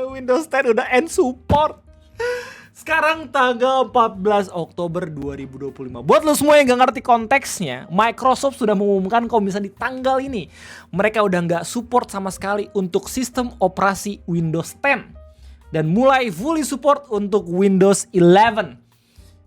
Windows 10 udah end support. Sekarang tanggal 14 Oktober 2025. Buat lo semua yang gak ngerti konteksnya, Microsoft sudah mengumumkan kalau misalnya di tanggal ini mereka udah gak support sama sekali untuk sistem operasi Windows 10 dan mulai fully support untuk Windows 11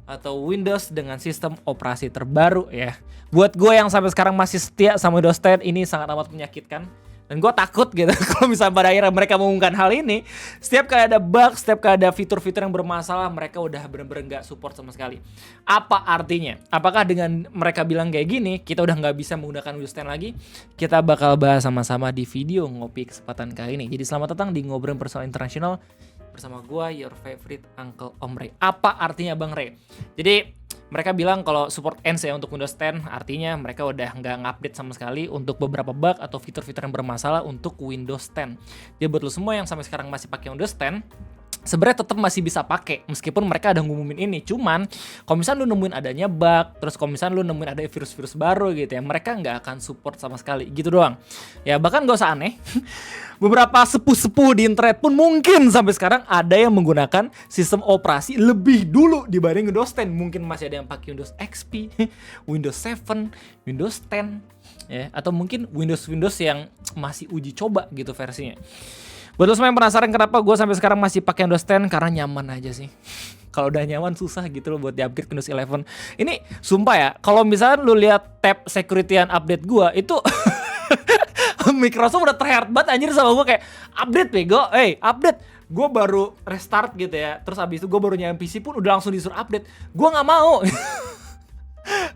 atau Windows dengan sistem operasi terbaru ya. Buat gue yang sampai sekarang masih setia sama Windows 10, ini sangat amat menyakitkan. Dan gue takut gitu kalau misalnya pada akhirnya mereka mengumumkan hal ini, setiap kali ada bug, setiap kali ada fitur-fitur yang bermasalah, mereka udah bener-bener gak support sama sekali. Apa artinya? Apakah dengan mereka bilang kayak gini, kita udah gak bisa menggunakan Windows 10 lagi? Kita bakal bahas sama-sama di video ngopi kesempatan kali ini. Jadi selamat datang di Ngobrol Personal International bersama gue, your favorite Uncle Om Ray. Apa artinya Bang Ray? Jadi mereka bilang kalau support ends ya untuk Windows 10, artinya mereka udah nggak ngupdate sama sekali untuk beberapa bug atau fitur-fitur yang bermasalah untuk Windows 10. Jadi buat lo semua yang sampai sekarang masih pakai Windows 10, sebenarnya tetap masih bisa pakai meskipun mereka ada ngumumin ini. Cuman kalau misalnya lu nemuin adanya bug, terus kalau misalnya lu nemuin ada virus-virus baru gitu ya, mereka nggak akan support sama sekali gitu doang. Ya bahkan gak usah aneh. Beberapa sepuh-sepuh di internet pun mungkin sampai sekarang ada yang menggunakan sistem operasi lebih dulu dibanding Windows 10. Mungkin masih ada yang pakai Windows XP, Windows 7, Windows 10 ya, atau mungkin Windows yang masih uji coba gitu versinya. Buat lo semua yang penasaran kenapa gue sampai sekarang masih pakai Windows 10, karena nyaman aja sih. Kalau udah nyaman susah gitu loh buat di-upgrade ke Windows 11. Ini sumpah ya, kalau misalnya lu lihat tab security and update gue itu Microsoft udah tryhard banget anjir sama gue, kayak update bego, update. Gue baru restart gitu ya, terus abis itu gue baru nyalain PC pun udah langsung disuruh update. Gue gak mau.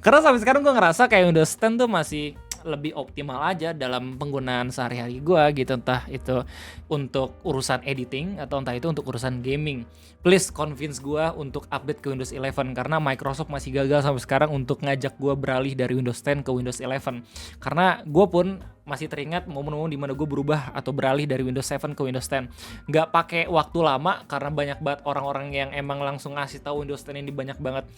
Karena sampai sekarang gue ngerasa kayak Windows 10 tuh masih lebih optimal aja dalam penggunaan sehari-hari gue gitu, entah itu untuk urusan editing atau entah itu untuk urusan gaming. Please convince gue untuk update ke Windows 11, karena Microsoft masih gagal sampai sekarang untuk ngajak gue beralih dari Windows 10 ke Windows 11. Karena gue pun masih teringat momen-momen dimana gue berubah atau beralih dari Windows 7 ke Windows 10. Nggak pakai waktu lama karena banyak banget orang-orang yang emang langsung ngasih tahu Windows 10 ini banyak banget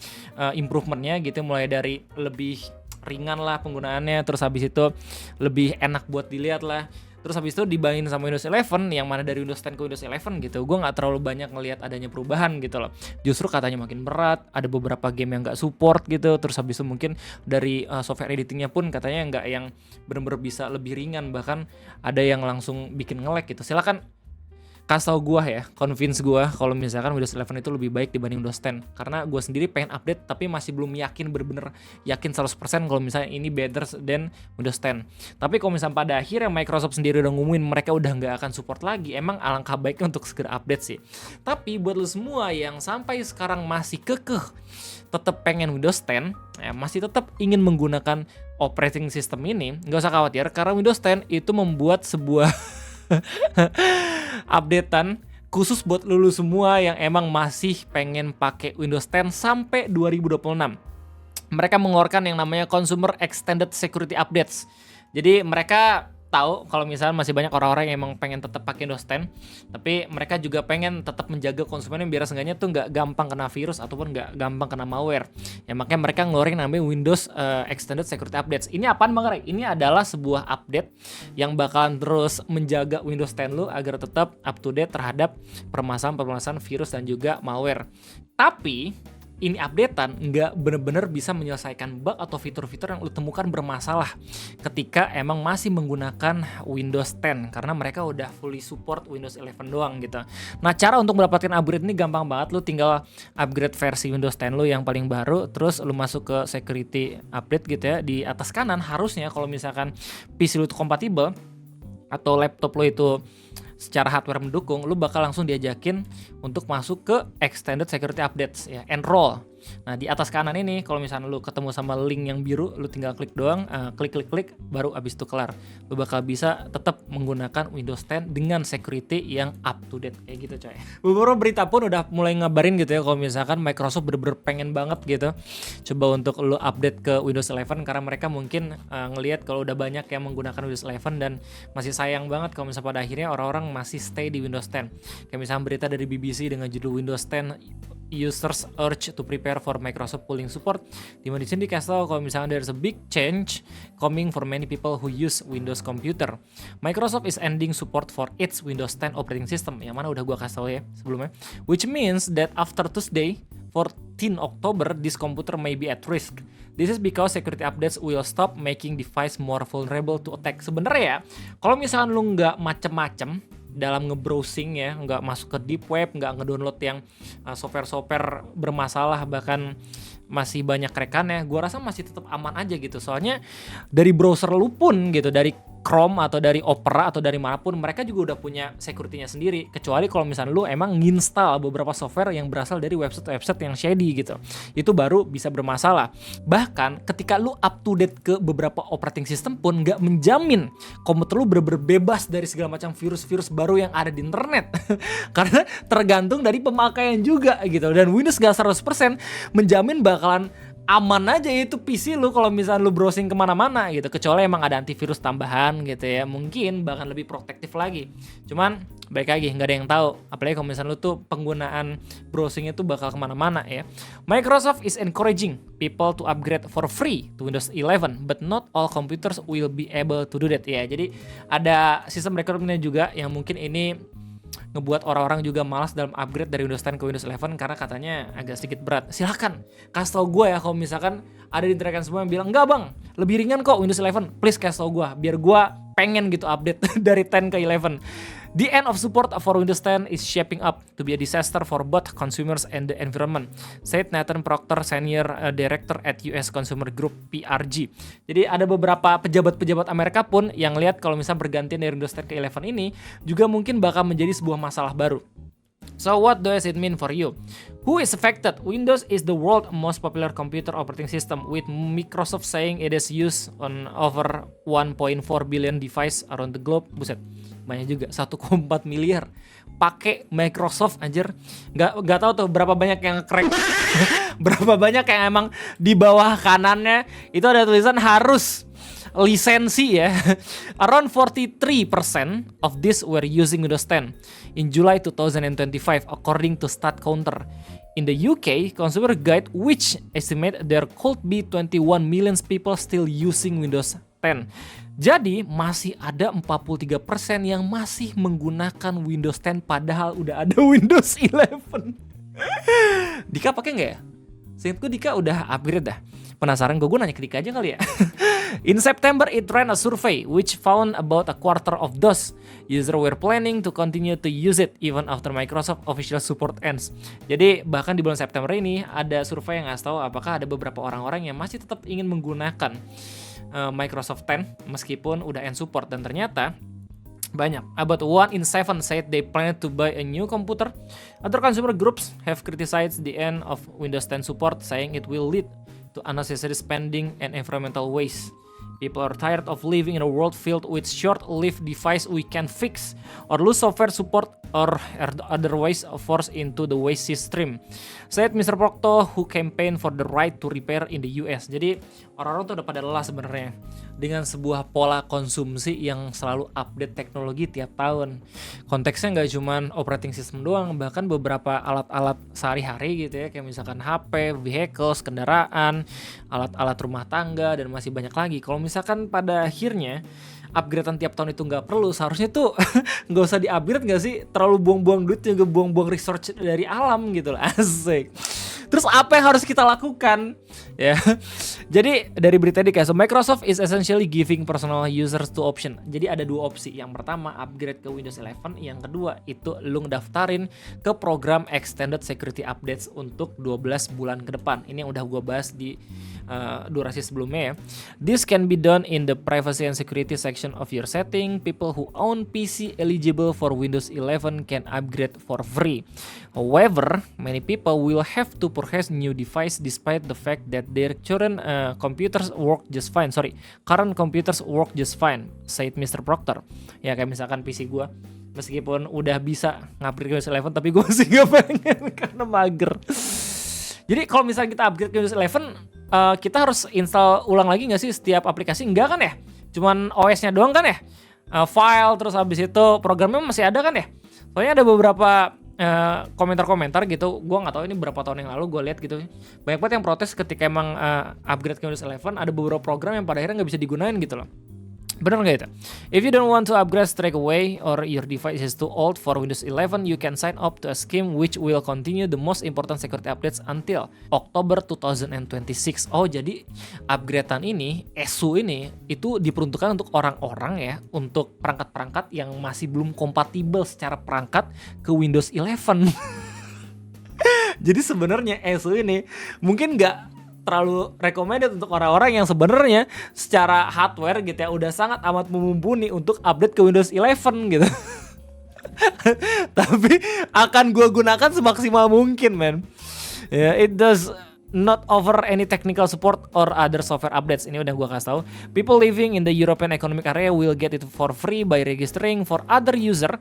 improvementnya gitu, mulai dari lebih ringan lah penggunaannya, terus habis itu lebih enak buat dilihat lah. Terus habis itu dibandingin sama Windows 11, yang mana dari Windows 10 ke Windows 11 gitu, gue gak terlalu banyak ngelihat adanya perubahan gitu loh. Justru katanya makin berat, ada beberapa game yang gak support gitu. Terus habis itu mungkin dari software editingnya pun katanya gak yang bener-bener bisa lebih ringan, bahkan ada yang langsung bikin nge-lag gitu. Silakan kasih tau gue ya, convince gue kalau misalkan Windows 11 itu lebih baik dibanding Windows 10. Karena gue sendiri pengen update tapi masih belum yakin, bener-bener yakin 100% kalau misalnya ini better than Windows 10. Tapi kalau misalnya pada akhirnya Microsoft sendiri udah ngumumin mereka udah gak akan support lagi, emang alangkah baiknya untuk segera update sih. Tapi buat lo semua yang sampai sekarang masih kekeh tetap pengen Windows 10, masih tetap ingin menggunakan operating system ini, gak usah khawatir, karena Windows 10 itu membuat sebuah updatean khusus buat lulu semua yang emang masih pengen pakai Windows 10 sampai 2026. Mereka mengeluarkan yang namanya Consumer Extended Security Updates. Jadi mereka tahu kalau misalnya masih banyak orang-orang yang emang pengen tetap pakai Windows 10, tapi mereka juga pengen tetap menjaga konsumennya biar seenggaknya tuh nggak gampang kena virus ataupun nggak gampang kena malware. Ya makanya mereka ngeluarin namanya Windows Extended Security Updates. Ini apaan Bang Ray? Ini adalah sebuah update yang bakalan terus menjaga Windows 10 lu agar tetap up to date terhadap permasalahan virus dan juga malware. Tapi ini updatean nggak bener-bener bisa menyelesaikan bug atau fitur-fitur yang lu temukan bermasalah ketika emang masih menggunakan Windows 10, karena mereka udah fully support Windows 11 doang gitu. Nah, cara untuk mendapatkan upgrade ini gampang banget. Lu tinggal upgrade versi Windows 10 lu yang paling baru, terus lu masuk ke security update gitu ya. Di atas kanan harusnya kalau misalkan PC lu itu kompatibel atau laptop lu itu secara hardware mendukung, lu bakal langsung diajakin untuk masuk ke Extended Security Updates ya, enroll. Nah, di atas kanan ini kalau misalnya lu ketemu sama link yang biru, lu tinggal klik doang, klik baru abis itu kelar. Lu bakal bisa tetap menggunakan Windows 10 dengan security yang up to date kayak gitu coy. Beberapa berita pun udah mulai ngabarin gitu ya kalau misalkan Microsoft bener-bener pengen banget gitu coba untuk lu update ke Windows 11, karena mereka mungkin ngelihat kalau udah banyak yang menggunakan Windows 11 dan masih sayang banget kalau misalnya pada akhirnya orang-orang masih stay di Windows 10. Kayak misalnya berita dari BBC dengan judul Windows 10 users urge to prepare for Microsoft cooling support. Di sini dikasih tahu kalau misalnya there's a big change coming for many people who use Windows computer. Microsoft is ending support for its Windows 10 operating system, yang mana udah gua kasih tahu ya sebelumnya. Which means that after Tuesday, 14 October, this computer may be at risk. This is because security updates will stop making device more vulnerable to attack. Sebenarnya ya, kalau misalkan lu nggak macem-macem dalam nge-browsing ya, nggak masuk ke deep web, nggak ngedownload yang software-software bermasalah, bahkan masih banyak rekannya, gua rasa masih tetap aman aja gitu. Soalnya dari browser lu pun gitu, dari Chrome atau dari Opera atau dari manapun, mereka juga udah punya security-nya sendiri. Kecuali kalau misalnya lu emang nginstal beberapa software yang berasal dari website-website yang shady gitu, itu baru bisa bermasalah. Bahkan ketika lu up to date ke beberapa operating system pun nggak menjamin komputer lu bener-bener bebas dari segala macam virus-virus baru yang ada di internet. Karena tergantung dari pemakaian juga gitu. Dan Windows gak 100% menjamin bakalan aman aja itu PC lu kalau misalnya lu browsing kemana-mana gitu, kecuali emang ada antivirus tambahan gitu ya, mungkin bahkan lebih protektif lagi. Cuman baik lagi nggak ada yang tahu, apalagi kalau misalnya lu tuh penggunaan browsingnya tuh bakal kemana-mana ya. Microsoft is encouraging people to upgrade for free to Windows 11, but not all computers will be able to do that ya. Jadi ada sistem rekrutmennya juga yang mungkin ini ngebuat orang-orang juga malas dalam upgrade dari Windows 10 ke Windows 11 karena katanya agak sedikit berat. Silahkan kasih tau gue ya kalau misalkan ada di rekan semua yang bilang, enggak bang, lebih ringan kok Windows 11, please kasih tau gue biar gue pengen gitu update dari 10 ke 11. The end of support for Windows 10 is shaping up to be a disaster for both consumers and the environment, said Nathan Proctor, Senior Director at US Consumer Group PRG. Jadi ada beberapa pejabat-pejabat Amerika pun yang lihat kalau misalnya bergantian dari Windows 10 ke 11 ini juga mungkin bakal menjadi sebuah masalah baru. So what does it mean for you? Who is affected? Windows is the world's most popular computer operating system, with Microsoft saying it is used on over 1.4 billion device around the globe. Buset, banyak juga, 1,4 miliar pakai Microsoft anjir. Nggak tahu tuh berapa banyak yang crack. Berapa banyak yang emang di bawah kanannya itu ada tulisan harus lisensi ya. Around 43% of this were using Windows 10 in July 2025 according to StatCounter. In the UK, Consumer Guide which estimate there could be 21 million people still using Windows 10. Jadi masih ada 43% yang masih menggunakan Windows 10 padahal udah ada Windows 11. Dika pakai nggak ya? Seingatku Dika udah upgrade dah. Penasaran gue nanya ke Dika aja kali ya. In September, it ran a survey which found about a quarter of those users were planning to continue to use it even after Microsoft official support ends. Jadi bahkan di bulan September ini ada survei yang ngasih tahu apakah ada beberapa orang-orang yang masih tetap ingin menggunakan Microsoft 10 meskipun udah end support, dan ternyata banyak. About 1 in 7 said they plan to buy a new computer. Other consumer groups have criticized the end of Windows 10 support, saying it will lead to unnecessary spending and environmental waste. People are tired of living in a world filled with short-lived devices we can fix or lose software support or otherwise forced into the waste stream, said Mr. Proctor, who campaigned for the right to repair in the US. Jadi orang-orang tuh udah pada lelah sebenarnya dengan sebuah pola konsumsi yang selalu update teknologi tiap tahun. Konteksnya nggak cuman operating system doang, bahkan beberapa alat-alat sehari-hari gitu ya, kayak misalkan HP, vehicles, kendaraan, alat-alat rumah tangga, dan masih banyak lagi. Kalau misalkan pada akhirnya upgradean tiap tahun itu nggak perlu, seharusnya tuh nggak usah di-upgrade nggak sih? Terlalu buang-buang duit juga, buang-buang research dari alam gitu lah, asik. Terus apa yang harus kita lakukan? Ya, jadi dari berita ini kayak so Microsoft is essentially giving personal users two option. Jadi ada dua opsi. Yang pertama upgrade ke Windows 11, yang kedua itu lu ngedaftarin ke program extended security updates untuk 12 bulan ke depan. Ini yang udah gua bahas di durasi sebelumnya ya. This can be done in the privacy and security section of your setting. People who own PC eligible for Windows 11 can upgrade for free. However, many people will have to purchase new device despite the fact that their current computers work just fine. Current computers work just fine, said Mr. Proctor. Ya kayak misalkan PC gue, meskipun udah bisa ngupgrade ke Windows 11, tapi gue masih gak pengen karena mager. Jadi kalau misalnya kita upgrade ke Windows 11, kita harus install ulang lagi nggak sih setiap aplikasi? Enggak kan ya? Cuman OS-nya doang kan ya? File, terus habis itu programnya masih ada kan ya? Soalnya ada beberapa komentar-komentar gitu, gue nggak tahu ini berapa tahun yang lalu gue lihat gitu, banyak banget yang protes ketika emang upgrade ke Windows 11 ada beberapa program yang pada akhirnya nggak bisa digunain gitu loh. Bener nggak itu? If you don't want to upgrade straight away or your device is too old for Windows 11, you can sign up to a scheme which will continue the most important security updates until October 2026. Oh, jadi upgradean ini, ESU ini, itu diperuntukkan untuk orang-orang ya, untuk perangkat-perangkat yang masih belum kompatibel secara perangkat ke Windows 11. Jadi sebenarnya ESU ini mungkin nggak terlalu recommended untuk orang-orang yang sebenarnya secara hardware gitu ya udah sangat amat mumpuni untuk update ke Windows 11 gitu. Tapi akan gue gunakan semaksimal mungkin, man. Yeah, it does not offer any technical support or other software updates. Ini udah gue kasih tahu. People living in the European Economic Area will get it for free by registering. For other user,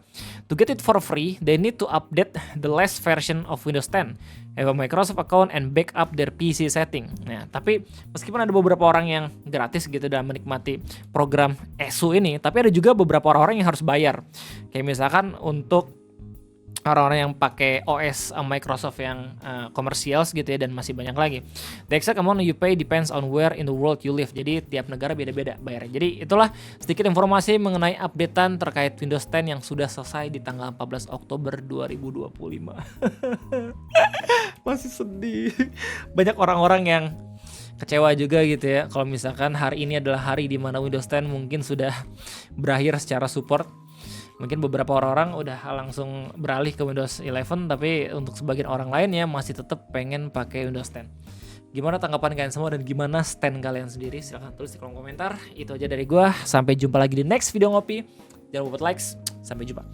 to get it for free, they need to update the latest version of Windows 10, have a Microsoft account, and back up their PC setting. Nah, tapi meskipun ada beberapa orang yang gratis gitu dan menikmati program ESU ini, tapi ada juga beberapa orang-orang yang harus bayar. Kayak misalkan untuk orang-orang yang pakai OS Microsoft yang komersial gitu ya, dan masih banyak lagi. The exact amount you pay depends on where in the world you live. Jadi tiap negara beda-beda bayarnya. Jadi itulah sedikit informasi mengenai updatean terkait Windows 10 yang sudah selesai di tanggal 14 Oktober 2025. Masih sedih. Banyak orang-orang yang kecewa juga gitu ya kalau misalkan hari ini adalah hari di mana Windows 10 mungkin sudah berakhir secara support. Mungkin beberapa orang-orang udah langsung beralih ke Windows 11, tapi untuk sebagian orang lainnya masih tetap pengen pakai Windows 10. Gimana tanggapan kalian semua dan gimana stand kalian sendiri? Silahkan tulis di kolom komentar. Itu aja dari gua. Sampai jumpa lagi di next video ngopi. Jangan lupa like. Sampai jumpa.